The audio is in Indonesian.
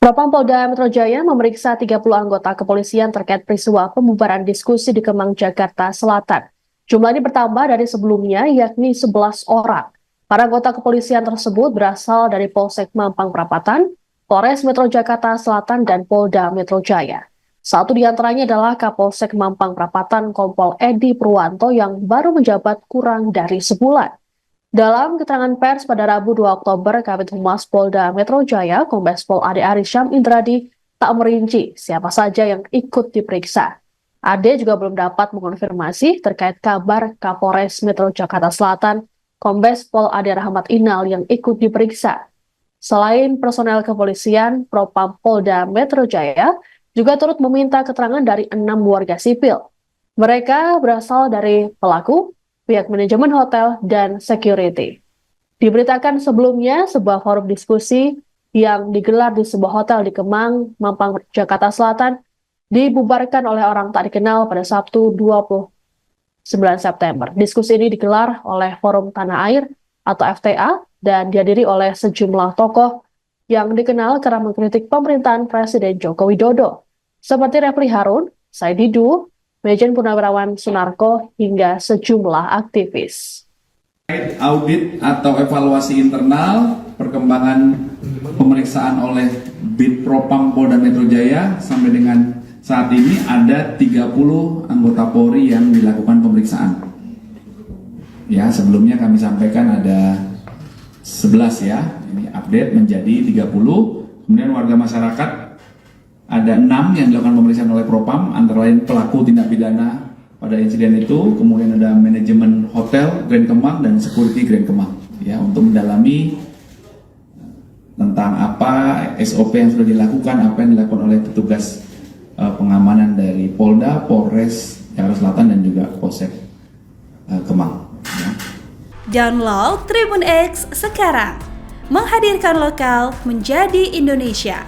Propam Polda Metro Jaya memeriksa 30 anggota kepolisian terkait peristiwa pembubaran diskusi di Kemang, Jakarta Selatan. Jumlah ini bertambah dari sebelumnya, yakni 11 orang. Para anggota kepolisian tersebut berasal dari Polsek Mampang Perapatan, Polres Metro Jakarta Selatan, dan Polda Metro Jaya. Satu di antaranya adalah Kapolsek Mampang Perapatan Kompol Edi Purwanto yang baru menjabat kurang dari sebulan. Dalam keterangan pers pada Rabu 2 Oktober, Kabid Humas Polda Metro Jaya, Kombes Pol Ade Arisham Indradi, tak merinci siapa saja yang ikut diperiksa. Ade juga belum dapat mengonfirmasi terkait kabar Kapolres Metro Jakarta Selatan, Kombes Pol Ade Rahmat Inal yang ikut diperiksa. Selain personel kepolisian, Propam Polda Metro Jaya juga turut meminta keterangan dari 6 warga sipil. Mereka berasal dari pelaku, pihak manajemen hotel, dan security. Diberitakan sebelumnya, sebuah forum diskusi yang digelar di sebuah hotel di Kemang, Mampang, Jakarta Selatan, dibubarkan oleh orang tak dikenal pada Sabtu 29 September. Diskusi ini digelar oleh Forum Tanah Air atau FTA dan dihadiri oleh sejumlah tokoh yang dikenal karena mengkritik pemerintahan Presiden Joko Widodo, seperti Refli Harun, Said Didu, Majen Purnawirawan Sunarko, hingga sejumlah aktivis. Audit atau evaluasi internal, perkembangan pemeriksaan oleh Bid Propam Polda Metro Jaya sampai dengan saat ini ada 30 anggota Polri yang dilakukan pemeriksaan. Ya, sebelumnya kami sampaikan ada 11 ya, ini update menjadi 30. Kemudian warga masyarakat ada 6 yang dilakukan pemeriksaan oleh Propam, antara lain pelaku tindak pidana pada insiden itu, kemudian ada manajemen hotel Grand Kemang dan security Grand Kemang, ya, untuk mendalami tentang apa SOP yang sudah dilakukan, apa yang dilakukan oleh petugas pengamanan dari Polda, Polres Jakarta Selatan, dan juga Polsek Kemang. Ya. Download Tribun X sekarang, menghadirkan lokal menjadi Indonesia.